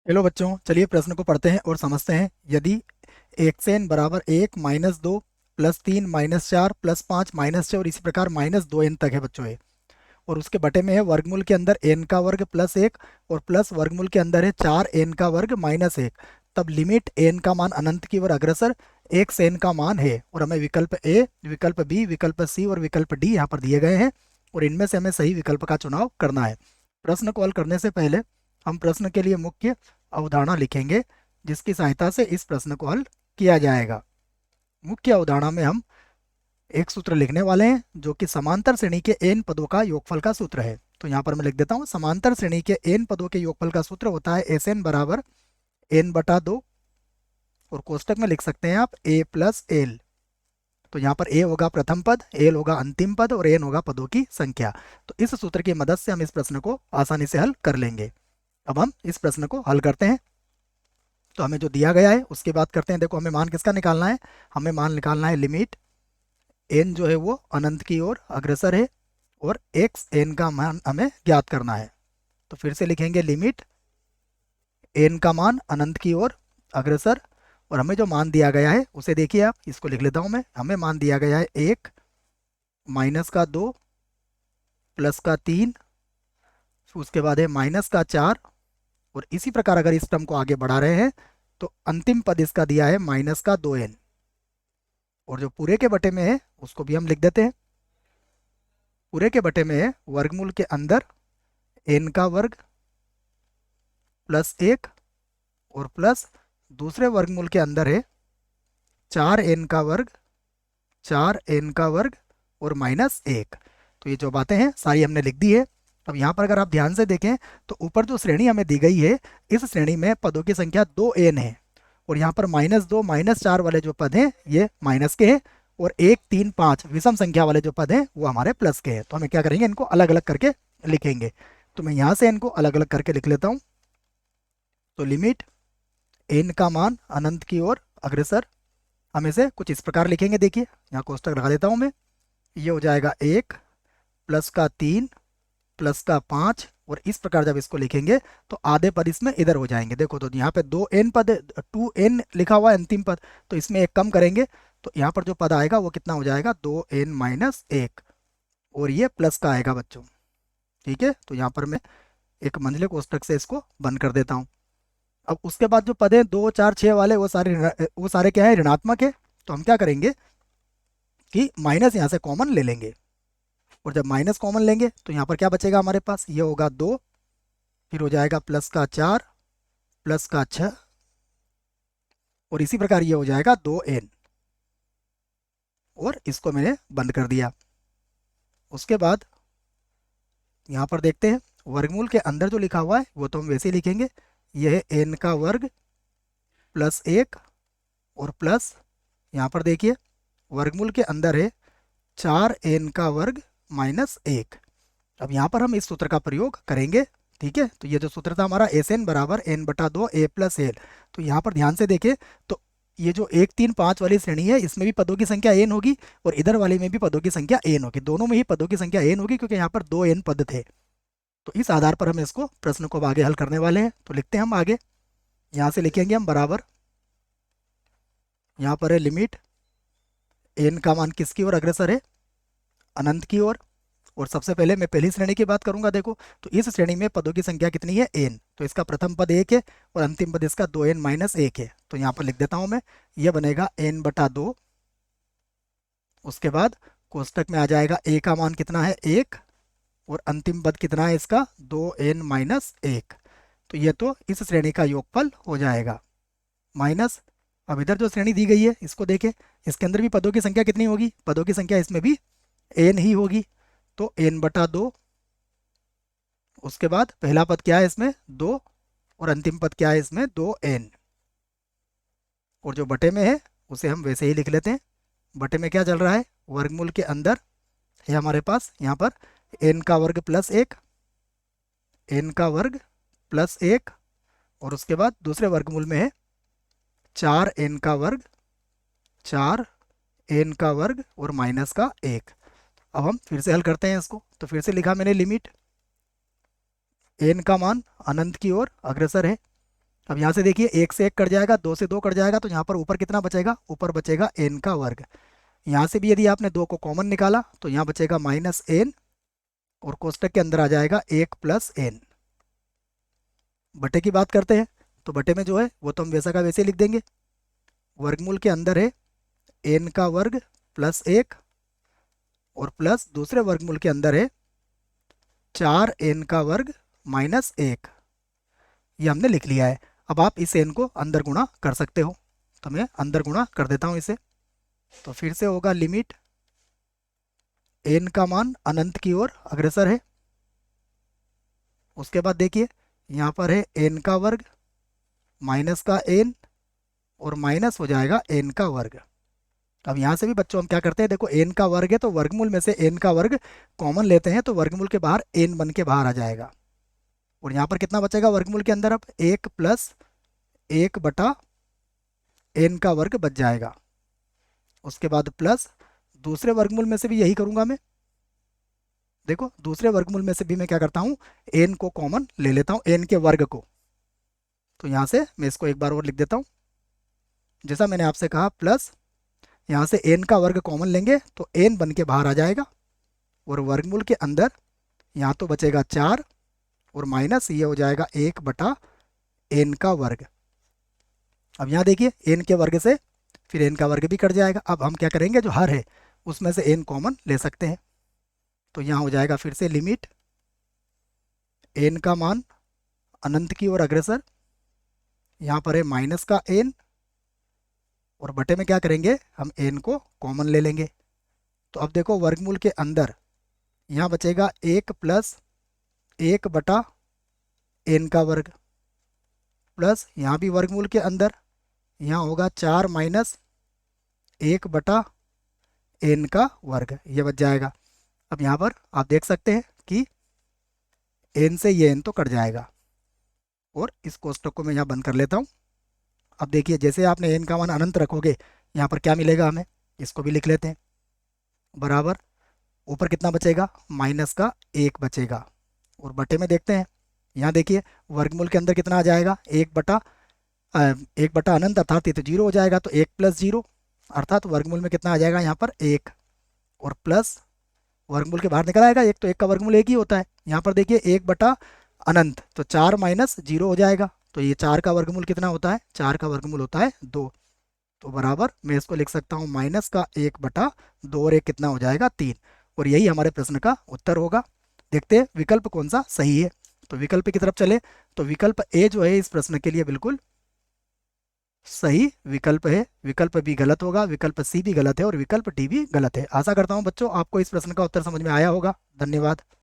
Hello बच्चों, चलिए प्रश्न को पढ़ते हैं और समझते हैं। यदि एक से n बराबर 1 - 2 +3 -4 +5 -6 और इसी प्रकार -2n तक है बच्चों ये, और उसके बटे में है वर्गमूल के अंदर n का वर्ग +1 और प्लस वर्गमूल के अंदर है 4n का वर्ग -1, तब लिमिट n का मान अनंत की ओर अग्रसर 1 से n का मान है। और हमें विकल्प ए, विकल्प बी, विकल्प सी और विकल्प डी यहाँ पर दिए गए हैं, और इनमें से हमें सही विकल्प का चुनाव करना है। प्रश्न को हल करने से पहले हम प्रश्न के लिए मुख्य अवधारणा लिखेंगे, जिसकी सहायता से इस प्रश्न को हल किया जाएगा। मुख्य अवधारणा में हम एक सूत्र लिखने वाले हैं, जो कि समांतर श्रेणी के n पदों का योगफल का सूत्र है। तो यहाँ पर मैं लिख देता हूँ, समांतर श्रेणी के n पदों के योगफल का सूत्र होता है Sn बराबर n/2, और कोष्टक में लिख सकते हैं आप a + l। तो यहाँ पर a होगा प्रथम पद, l होगा अंतिम पद और n होगा पदों की संख्या। तो इस सूत्र की मदद से हम इस प्रश्न को आसानी से हल कर लेंगे। अब हम इस प्रश्न को हल करते हैं। तो हमें जो दिया गया है उसकी बात करते हैं। देखो, हमें मान किसका निकालना है? हमें मान निकालना है लिमिट n जो है वो अनंत की ओर अग्रसर है, और x n का मान हमें ज्ञात करना है। तो फिर से लिखेंगे लिमिट n का मान अनंत की ओर अग्रसर, और हमें जो मान दिया गया है उसे देखिए आप, इसको लिख लेता हूँ मैं। हमें मान दिया गया है 1 -2 +3, उसके बाद है -4, और इसी प्रकार अगर इस टर्म को आगे बढ़ा रहे हैं तो अंतिम पद इसका दिया है -2n, और जो पूरे के बटे में है उसको भी हम लिख देते हैं। पूरे के बटे में है वर्गमूल के अंदर n का वर्ग +1, और प्लस दूसरे वर्गमूल के अंदर है 4n का वर्ग, 4n का वर्ग और -1। तो ये जो बातें हैं सारी हमने लिख दी है। अब यहाँ पर अगर आप ध्यान से देखें तो ऊपर जो श्रेणी हमें दी गई है, इस श्रेणी में पदों की संख्या 2n है, और यहाँ पर -2 -4 वाले जो पद हैं ये माइनस के हैं, और 1 3 5 विषम संख्या वाले जो पद हैं वो हमारे प्लस के हैं। तो हमें क्या करेंगे, इनको अलग अलग करके लिखेंगे। तो मैं यहाँ से इनको अलग अलग करके लिख लेता हूँ। तो लिमिट n का मान अनंत की ओर अग्रसर हम इसे कुछ इस प्रकार लिखेंगे। देखिए, यहाँ कोष्टक लगा देता हूँ मैं। ये हो जाएगा 1 +3 +5, और इस प्रकार जब इसको लिखेंगे तो आधे पद इसमें इधर हो जाएंगे। देखो, तो यहाँ पे 2n पद, 2n लिखा हुआ है अंतिम पद, तो इसमें एक कम करेंगे तो यहाँ पर जो पद आएगा वो कितना हो जाएगा, 2n - 1, और ये प्लस का आएगा बच्चों। ठीक है, तो यहाँ पर मैं एक मंझले कोष्टक से इसको बंद कर देता हूँ। अब उसके बाद जो पद हैं 2 4 6 वाले, वो सारे क्या है, ऋणात्मक है। तो हम क्या करेंगे कि माइनस यहाँ से कॉमन ले लेंगे, और जब माइनस कॉमन लेंगे तो यहाँ पर क्या बचेगा हमारे पास, ये होगा 2, फिर हो जाएगा +4 +6, और इसी प्रकार ये हो जाएगा 2n, और इसको मैंने बंद कर दिया। उसके बाद यहाँ पर देखते हैं वर्गमूल के अंदर जो लिखा हुआ है वो तो हम वैसे ही लिखेंगे। यह है n का वर्ग +1, और प्लस यहाँ पर देखिए वर्गमूल के अंदर है 4n का वर्ग -1। अब यहाँ पर हम इस सूत्र का प्रयोग करेंगे। ठीक है, तो ये जो सूत्र था हमारा Sn बराबर n/2 a + l। तो यहाँ पर ध्यान से देखें तो ये जो 1 3 5 वाली श्रेणी है इसमें भी पदों की संख्या n होगी, और इधर वाले में भी पदों की संख्या n होगी। दोनों में ही पदों की संख्या n होगी, क्योंकि यहाँ पर 2n पद थे। तो इस आधार पर हम इसको प्रश्न को अब आगे हल करने वाले हैं। तो लिखते हैं हम आगे, यहाँ से लिखेंगे हम बराबर, यहाँ पर है लिमिट n का मान किसकी ओर अग्रसर है, अनंत की ओर। और सबसे पहले मैं पहली श्रेणी की बात करूंगा। देखो, तो इस श्रेणी में पदों की संख्या कितनी है, n। तो इसका प्रथम पद 1 है और अंतिम पद इसका 2n - 1 है। तो यहाँ पर लिख देता हूं मैं, यह बनेगा n/2। उसके बाद कोष्टक में आ जाएगा a का मान कितना है, 1, और अंतिम पद कितना है इसका, 2n - 1। तो ये तो इस श्रेणी का योगफल हो जाएगा माइनस। अब इधर जो श्रेणी दी गई है इसको देखें, इसके अंदर भी पदों की संख्या कितनी होगी, पदों की संख्या इसमें भी n ही होगी। तो n/2, उसके बाद पहला पद क्या है इसमें, 2, और अंतिम पद क्या है इसमें, 2n, और जो बटे में है उसे हम वैसे ही लिख लेते हैं। बटे में क्या चल रहा है, वर्गमूल के अंदर है हमारे पास यहाँ पर n का वर्ग +1, n का वर्ग +1, और उसके बाद दूसरे वर्गमूल में है 4n का वर्ग, 4n का वर्ग और माइनस का 1। अब हम फिर से हल करते हैं इसको। तो फिर से लिखा मैंने लिमिट n का मान अनंत की ओर अग्रसर है, अब यहाँ से देखिए, एक से एक कट जाएगा, दो से दो कट जाएगा, तो यहाँ पर ऊपर कितना बचेगा, ऊपर बचेगा एन का वर्ग। यहाँ से भी यदि आपने दो को कॉमन निकाला तो यहाँ बचेगा माइनस एन, और कोष्टक के अंदर आ जाएगा एक प्लस एन। बटे की बात करते हैं, तो बटे में जो है वो तो हम वैसा का वैसे लिख देंगे। वर्गमूल के अंदर है एन का वर्ग प्लस एक, और प्लस दूसरे वर्गमूल के अंदर है चार एन का वर्ग माइनस एक। ये हमने लिख लिया है। अब आप इस एन को अंदर गुणा कर सकते हो, तो मैं अंदर गुणा कर देता हूँ इसे। तो फिर से होगा लिमिट एन का मान अनंत की ओर अग्रसर है। उसके बाद देखिए, यहाँ पर है एन का वर्ग माइनस का एन, और माइनस हो जाएगा एन का वर्ग। अब यहाँ से भी बच्चों हम क्या करते हैं, देखो एन का वर्ग है तो वर्गमूल में से एन का वर्ग कॉमन लेते हैं, तो वर्गमूल के बाहर एन बन के बाहर आ जाएगा। और यहाँ पर कितना बचेगा वर्गमूल के अंदर, अब एक प्लस एक बटा एन का वर्ग बच जाएगा। उसके बाद प्लस दूसरे वर्गमूल में से भी यही करूंगा मैं। देखो दूसरे वर्गमूल में से भी मैं क्या करता हूँ, एन को कॉमन ले लेता हूँ, एन के वर्ग को। तो यहाँ से मैं इसको एक बार और लिख देता हूँ, जैसा मैंने आपसे कहा, प्लस यहाँ से एन का वर्ग कॉमन लेंगे तो एन बन के बाहर आ जाएगा, और वर्गमूल के अंदर यहाँ तो बचेगा चार, और माइनस ये हो जाएगा एक बटा एन का वर्ग। अब यहाँ देखिए, एन के वर्ग से फिर एन का वर्ग भी कट जाएगा। अब हम क्या करेंगे, जो हर है उसमें से एन कॉमन ले सकते हैं। तो यहाँ हो जाएगा फिर से लिमिट एन का मान अनंत की ओर अग्रसर, यहाँ पर है माइनस का एन, और बटे में क्या करेंगे, हम एन को कॉमन ले लेंगे। तो अब देखो वर्गमूल के अंदर यहाँ बचेगा एक प्लस एक बटा एन का वर्ग, प्लस यहाँ भी वर्गमूल के अंदर यहाँ होगा चार माइनस एक बटा एन का वर्ग, ये बच जाएगा। अब यहाँ पर आप देख सकते हैं कि एन से ये एन तो कट जाएगा, और इस कोष्टक को मैं यहाँ बंद कर लेता हूँ। अब देखिए, जैसे आपने एन का मान अनंत रखोगे, यहाँ पर क्या मिलेगा हमें, इसको भी लिख लेते हैं, बराबर ऊपर कितना बचेगा, माइनस का एक बचेगा। और बटे में देखते हैं, यहाँ देखिए वर्गमूल के अंदर कितना आ जाएगा, एक बटा अनंत, अर्थात ये तो जीरो हो जाएगा, तो एक प्लस जीरो, अर्थात वर्गमूल में कितना आ जाएगा यहाँ पर एक, और प्लस वर्गमूल के बाहर निकल आएगा एक, तो एक का वर्गमूल एक ही होता है। यहाँ पर देखिए एक बटा अनंत, तो चार माइनस जीरो हो जाएगा, तो ये चार का वर्गमूल कितना होता है, चार का वर्गमूल होता है दो। तो बराबर मैं इसको लिख सकता हूँ माइनस का एक बटा दो, और एक कितना हो जाएगा, तीन। और यही हमारे प्रश्न का उत्तर होगा। देखते हैं विकल्प कौन सा सही है। तो विकल्प की तरफ चले, तो विकल्प ए जो है इस प्रश्न के लिए बिल्कुल सही विकल्प है। विकल्प बी गलत होगा, विकल्प सी भी गलत है, और विकल्प डी भी गलत है। आशा करता हूँ बच्चों आपको इस प्रश्न का उत्तर समझ में आया होगा। धन्यवाद।